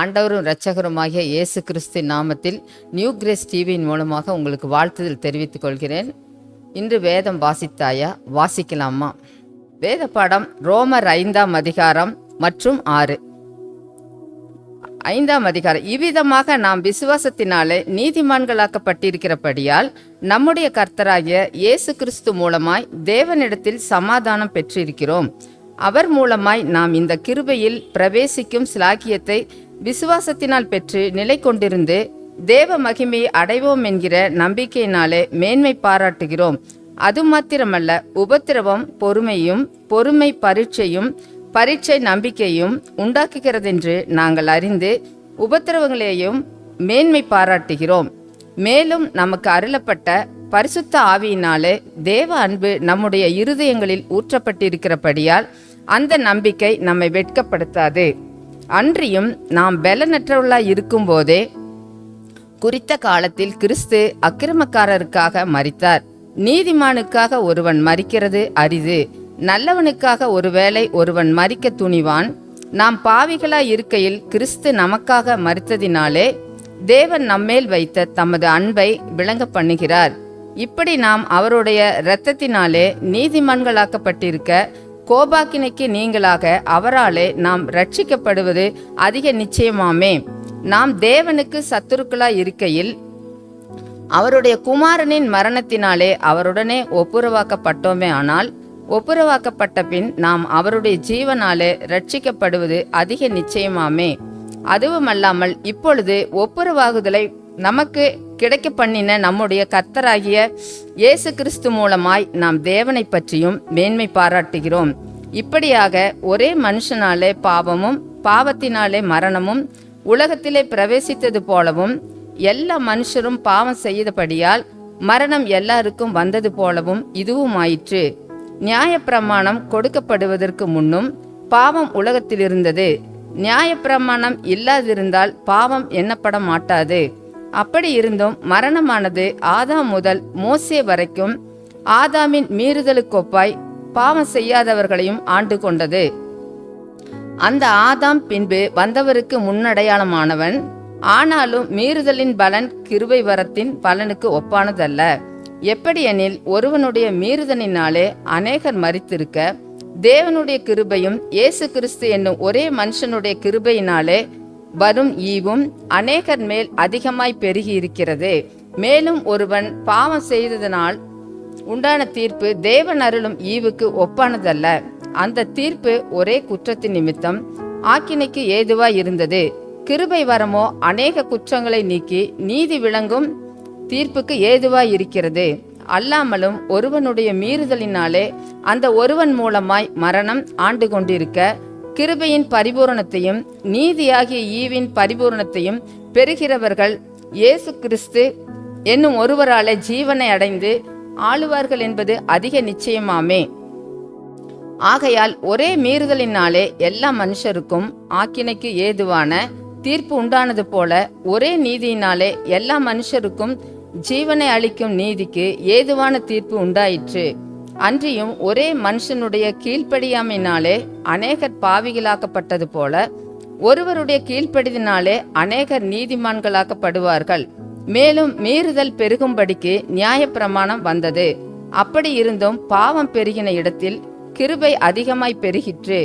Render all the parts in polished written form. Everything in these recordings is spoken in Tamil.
ஆண்டவரும் இரட்சகருமாகிய இயேசு கிறிஸ்து நாமத்தில் நியூ கிரேஸ் டிவியின் மூலமாக உங்களுக்கு வாழ்த்துதல் தெரிவித்துக் கொள்கிறேன். இன்று வேதம் வாசித்தாயா? வாசிக்கலாமா? வேத பாடம் ரோமர் 5ஆம் அதிகாரம் மற்றும் 6. 5ஆம் அதிகாரம். இவ்விதமாக நாம் விசுவாசத்தினாலே நீதிமான்களாக்கப்பட்டிருக்கிறபடியால் நம்முடைய கர்த்தராகிய இயேசு கிறிஸ்து மூலமாய் தேவனிடத்தில் சமாதானம் பெற்றிருக்கிறோம். அவர் மூலமாய் நாம் இந்த கிருபையில் பிரவேசிக்கும் சிலாக்கியத்தை விசுவாசத்தினால் பெற்று நிலை கொண்டிருந்து தேவ மகிமையை அடைவோம் என்கிற நம்பிக்கையினாலே மேன்மை பாராட்டுகிறோம். அது மாத்திரமல்ல, உபத்திரவம் பொறுமையும், பொறுமை பரீட்சையும், பரீட்சை நம்பிக்கையும் உண்டாக்குகிறதென்று நாங்கள் அறிந்து உபத்திரவங்களையும் மேன்மை பாராட்டுகிறோம். மேலும் நமக்கு அருளப்பட்ட பரிசுத்த ஆவியினாலே தேவ அன்பு நம்முடைய இருதயங்களில் ஊற்றப்பட்டிருக்கிறபடியால் அந்த நம்பிக்கை நம்மை வெட்கப்படுத்தாது. அன்றியும் நாம் பலனற்றவர்களாய் இருக்கும் போதே குறித்த காலத்தில் கிறிஸ்து அக்கிரமக்காரருக்காக மரித்தார். நீதிமானுக்காக ஒருவன் மரிக்கிறது அரிது, நல்லவனுக்காக ஒருவேளை ஒருவன் மரிக்க துணிவான். நாம் பாவிகளாய் இருக்கையில் கிறிஸ்து நமக்காக மரித்ததினாலே தேவன் நம்மேல் வைத்த தமது அன்பை விளங்க பண்ணுகிறார். இப்படி நாம் அவருடைய இரத்தத்தினாலே நீதிமான்களாக்கப்பட்டிருக்க கோபாக்கினைக்கு நீங்களாக அவராலே நாம் ரட்சிக்கப்படுவது அதிக நிச்சயமாமே. நாம் தேவனுக்கு சத்துருக்களாய் இருக்கையில் அவருடைய குமாரனின் மரணத்தினாலே அவருடனே ஒப்புரவாக்கப்பட்டோமே. ஆனால் ஒப்புரவாக்கப்பட்ட பின் நாம் அவருடைய ஜீவனாலே ரட்சிக்கப்படுவது அதிக நிச்சயமாமே. அதுவுமல்லாமல் இப்பொழுது ஒப்புரவாகுதலை நமக்கு கிடைக்க பண்ணின நம்முடைய கர்த்தராகிய இயேசு கிறிஸ்து மூலமாய் நாம் தேவனை பற்றியும் மேன்மை பாராட்டுகிறோம். இப்படியாக ஒரே மனுஷனாலே பாவமும் பாவத்தினாலே மரணமும் உலகத்திலே பிரவேசித்தது போலவும் எல்லா மனுஷரும் பாவம் செய்தபடியால் மரணம் எல்லாருக்கும் வந்தது போலவும் இதுவும் ஆயிற்று. நியாயப்பிரமாணம் கொடுக்கப்படுவதற்கு முன்னும் பாவம் உலகத்தில் இருந்தது. நியாயப்பிரமாணம் இல்லாதிருந்தால் பாவம் எண்ணப்பட மாட்டாது. அப்படி இருந்தும் மரணமானது ஆதாம் முதல் மோசே வரைக்கும் ஆதாமின் மீறுதலுக்கொப்பாய் பாவம் செய்யாதவர்களையும் ஆண்டு கொண்டது. அந்த ஆதாம் பின்பு வந்தவருக்கு முன்னடையாளமானவன். ஆனாலும் மீறுதலின் பலன் கிருபை வரத்தின் பலனுக்கு ஒப்பானதல்ல. எப்படியெனில் ஒருவனுடைய மீறுதலினாலே அநேகர் மரித்திருக்க தேவனுடைய கிருபையும் இயேசு கிறிஸ்து என்னும் ஒரே மனுஷனுடைய கிருபையினாலே வரும் ஈவும் அநேகர் மேல் அதிகமாய் பெருகி இருக்கிறது. மேலும் ஒருவன் பாவம் செய்ததனால் உண்டான தீர்ப்பு தேவன் அருளும் ஈவுக்கு ஒப்பானதல்ல. அந்த தீர்ப்பு ஒரே குற்றத்தின் நிமித்தம் ஆக்கினைக்கு ஏதுவாய் இருந்தது. கிருபை வரமோ அநேக குற்றங்களை நீக்கி நீதி விளங்கும் தீர்ப்புக்கு ஏதுவாய் இருக்கிறது. அல்லாமலும் ஒருவனுடைய மீறுதலினாலே அந்த ஒருவன் மூலமாய் மரணம் ஆண்டு கொண்டிருக்க கிருபையின் பரிபூரணத்தையும் நீதியாகிய ஈவின் பரிபூரணத்தையும் பெறுகிறவர்கள் இயேசு கிறிஸ்து என்னும் ஒருவராலே ஜீவனை அடைந்து ஆளுவார்கள் என்பது அதிக நிச்சயமாமே. ஆகையால் ஒரே மீறுதலினாலே எல்லா மனுஷருக்கும் ஆக்கினைக்கு ஏதுவான தீர்ப்பு உண்டானது போல ஒரே நீதியினாலே எல்லா மனுஷருக்கும் ஜீவனை அளிக்கும் நீதிக்கு ஏதுவான தீர்ப்பு உண்டாயிற்று. அன்றியும் ஒரே மனுஷனுடைய கீழ்ப்படியாமையினாலே அநேகர் பாவிகளாக்கப்பட்டது போல ஒருவருடைய கீழ்ப்படிதினாலே அநேகர் நீதிமான்களாக்கப்படுவார்கள். மேலும் மீறுதல் பெருகும்படிக்கு நியாயப்பிரமாணம் வந்தது. அப்படி இருந்தும் பாவம் பெருகின இடத்தில் கிருபை அதிகமாய் பெருகிற்று.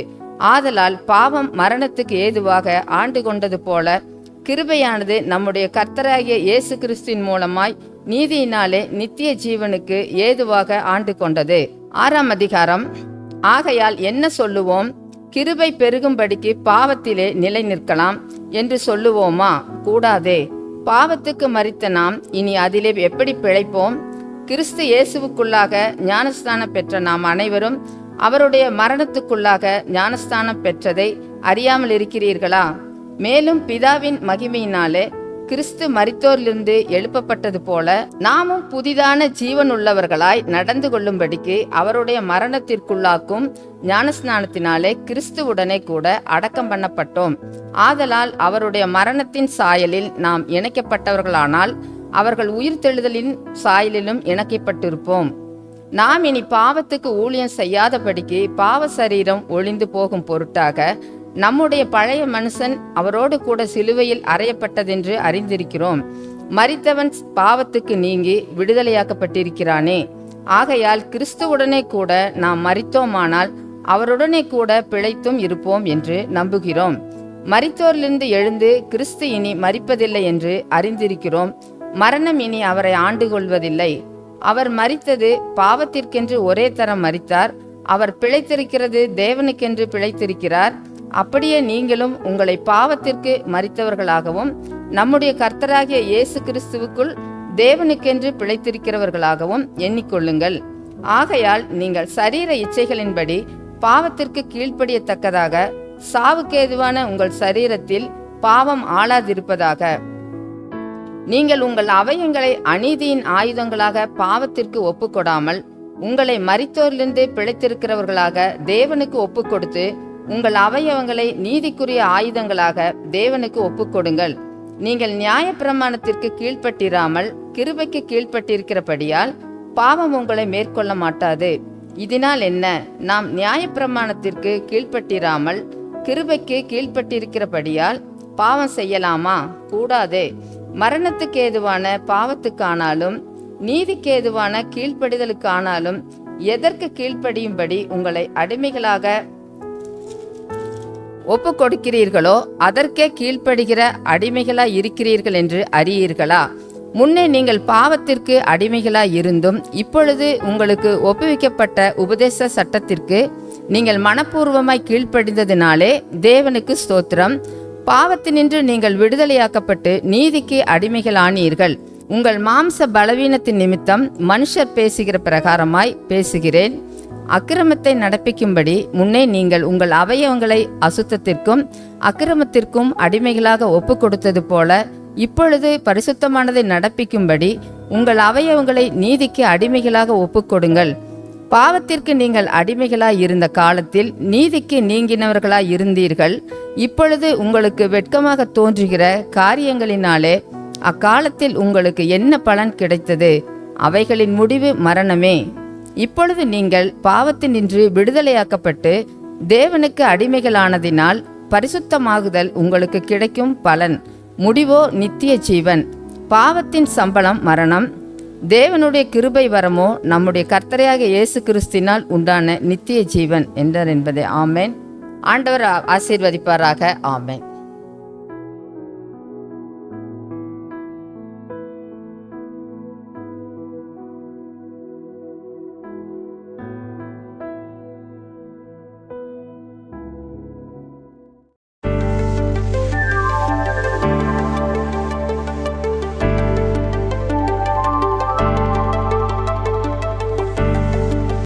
ஆதலால் பாவம் மரணத்துக்கு ஏதுவாக ஆண்டு கொண்டது போல கிருபையானது நம்முடைய கர்த்தராகிய இயேசு கிறிஸ்துவின் மூலமாய் நீதியினாலே நித்திய ஜீவனுக்கு ஏதுவாக ஆண்டு கொண்டது. 6ஆம் அதிகாரம். ஆகையால் என்ன சொல்லுவோம்? கிருபை பெருகும்படிக்கு பாவத்திலே நிலை நிற்கலாம் என்று சொல்லுவோமா? கூடாதே. பாவத்துக்கு மரித்த நாம் இனி அதிலே எப்படி பிழைப்போம்? கிறிஸ்து இயேசுவுக்குள்ளாக ஞானஸ்தானம் பெற்ற நாம் அனைவரும் அவருடைய மரணத்துக்குள்ளாக ஞானஸ்தானம் பெற்றதை அறியாமல் இருக்கிறீர்களா? மேலும் பிதாவின் மகிமையினாலே கிறிஸ்து மரித்தோரிலிருந்து எழுப்பப்பட்டது போல நாமும் புதிதான ஜீவனுள்ளவர்களாய் நடந்து கொள்ளும்படிக்கு அவருடைய மரணத்திற்குள்ளாக்கும் ஞானஸ்நானத்தினாலே கிறிஸ்துவுடனே கூட அடக்கம் பண்ணப்பட்டோம். ஆதலால் அவருடைய மரணத்தின் சாயலில் நாம் இணைக்கப்பட்டவர்களானால் அவர்கள் உயிர்த்தெழுதலின் சாயலிலும் இணைக்கப்பட்டிருப்போம். நாம் இனி பாவத்துக்கு ஊழியம் செய்யாதபடிக்கு பாவ சரீரம் ஒழிந்து போகும் பொருட்டாக நம்முடைய பழைய மனுஷன் அவரோடு கூட சிலுவையில் அறையப்பட்டதென்று அறிந்திருக்கிறோம். மரித்தவன் பாவத்துக்கு நீங்கி விடுதலையாக்கப்பட்டிருக்கிறானே. ஆகையால் கிறிஸ்துவுடனே கூட நாம் மரித்தோமானால் அவருடனே கூட பிழைத்தும் இருப்போம் என்று நம்புகிறோம். மரித்தோரிலிருந்து எழுந்து கிறிஸ்து இனி மரிப்பதில்லை என்று அறிந்திருக்கிறோம். மரணம் இனி அவரை ஆண்டு கொள்வதில்லை. அவர் மரித்தது பாவத்திற்கென்று ஒரே தரம் மரித்தார். அவர் பிழைத்திருக்கிறது தேவனுக்கென்று பிழைத்திருக்கிறார். அப்படியே நீங்களும் உங்களை பாவத்திற்கு மரித்தவர்களாகவும் நம்முடைய கர்த்தராகிய இயேசு கிறிஸ்துவுக்குள் தேவனுக்கென்று பிழைத்திருக்கிறவர்களாகவும் எண்ணிக்கொள்ளுங்கள். ஆகையால் நீங்கள் சரீர இச்சைகளின்படி பாவத்திற்கு கீழ்ப்படியத்தக்கதாக சாவுக்கேதுவான உங்கள் சரீரத்தில் பாவம் ஆளாதிருப்பதாக. நீங்கள் உங்கள் அவயங்களை அநீதியின் ஆயுதங்களாக பாவத்திற்கு ஒப்புக்கொடாமல் உங்களை மரித்தோரிலிருந்து பிழைத்திருக்கிறவர்களாக தேவனுக்கு ஒப்புக்கொடுத்து உங்கள் அவயவங்களை நீதிக்குரிய ஆயுதங்களாக தேவனுக்கு ஒப்புக்கொடுங்கள். நீங்கள் நியாயப்பிரமாணத்திற்கு கீழ்ப்பட்டிராமல் கிருபைக்கு கீழ்ப்பட்டிருக்கிறபடியால் பாவம் உங்களை மேற்கொள்ள மாட்டாது. இதனால் என்ன? நாம் நியாயப்பிரமாணத்திற்கு கீழ்ப்பட்டிராமல் கிருபைக்கு கீழ்ப்பட்டிருக்கிறபடியால் பாவம் செய்யலாமா? கூடாதே. மரணத்துக்கு ஏதுவான பாவத்துக்கானாலும் நீதிக்கேதுவான கீழ்ப்படிதலுக்கானாலும் எதற்கு கீழ்ப்படியும்படி உங்களை அடிமைகளாக ஒப்பு கொடுக்கிறீர்களோ அதற்கே கீழ்ப்படுகிற அடிமைகளாய் இருக்கிறீர்கள் என்று அறியீர்களா? முன்னே நீங்கள் பாவத்திற்கு அடிமைகளாய் இருந்தும் இப்பொழுது உங்களுக்கு ஒப்புவிக்கப்பட்ட உபதேச சட்டத்திற்கு நீங்கள் மனப்பூர்வமாய் கீழ்ப்படிந்ததினாலே தேவனுக்கு ஸ்தோத்திரம். பாவத்தினின்று நீங்கள் விடுதலையாக்கப்பட்டு நீதிக்கு அடிமைகளானீர்கள். உங்கள் மாம்ச பலவீனத்தின் நிமித்தம் மனுஷர் பேசுகிற பிரகாரமாய் பேசுகிறேன். அக்கிரமத்தை நடப்பிக்கும்படி முன்னே நீங்கள் உங்கள் அவயவங்களை அசுத்தத்திற்கும் அக்கிரமத்திற்கும் அடிமைகளாக ஒப்பு கொடுத்தது போல இப்பொழுது பரிசுத்தமானதை நடப்பிக்கும்படி உங்கள் அவயவங்களை நீதிக்கு அடிமைகளாக ஒப்புக்கொடுங்கள். பாவத்திற்கு நீங்கள் அடிமைகளாய் இருந்த காலத்தில் நீதிக்கு நீங்கினவர்களாய் இருந்தீர்கள். இப்பொழுது உங்களுக்கு வெட்கமாக தோன்றுகிற காரியங்களினாலே அக்காலத்தில் உங்களுக்கு என்ன பலன் கிடைத்தது? அவைகளின் முடிவு மரணமே. இப்பொழுது நீங்கள் பாவத்தினின்று விடுதலையாக்கப்பட்டு தேவனுக்கு அடிமைகளானதினால் பரிசுத்தமாகுதல் உங்களுக்கு கிடைக்கும் பலன். முடிவோ நித்திய ஜீவன். பாவத்தின் சம்பளம் மரணம். தேவனுடைய கிருபை வரமோ நம்முடைய கர்த்தரையாக இயேசு கிறிஸ்தினால் உண்டான நித்திய ஜீவன் என்றார் என்பதே. ஆமேன். ஆண்டவர் ஆசீர்வதிப்பாராக. ஆமேன்.